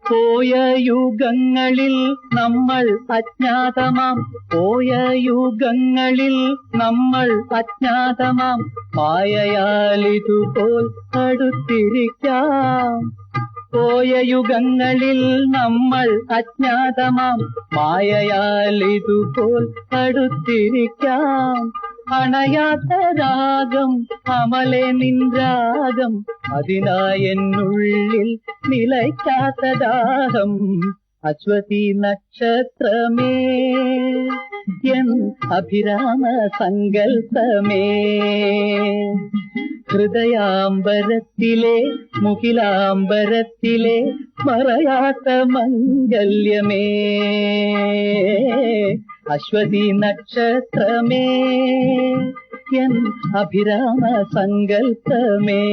പോയ യുഗങ്ങളിൽ നമ്മൾ അജ്ഞാതമാം, പോയ യുഗങ്ങളിൽ നമ്മൾ അജ്ഞാതമാം, മായയാലിതുപോൽ അടുത്തിരിക്കാം. പോയ യുഗങ്ങളിൽ നമ്മൾ അജ്ഞാതമാം, മായയാലിതുപോൽ അടുത്തിരിക്കാം. അണയാത്ത രാഗം അമലെ നിൻരാഗം, അതിനായെന്നുള്ളിൽ നിലയ്ക്കാത്ത ദാഹം. അശ്വതി നക്ഷത്രമേ എൻ അഭിരാമ സങ്കൽപ്പമേ, ഹൃദയാംബരത്തിലെ മുകിലാംബരത്തിലെ മറയാത്ത മംഗല്യമേ. അശ്വതി നക്ഷത്രമേ എൻ അഭിരാമ സങ്കൽപ്പമേ.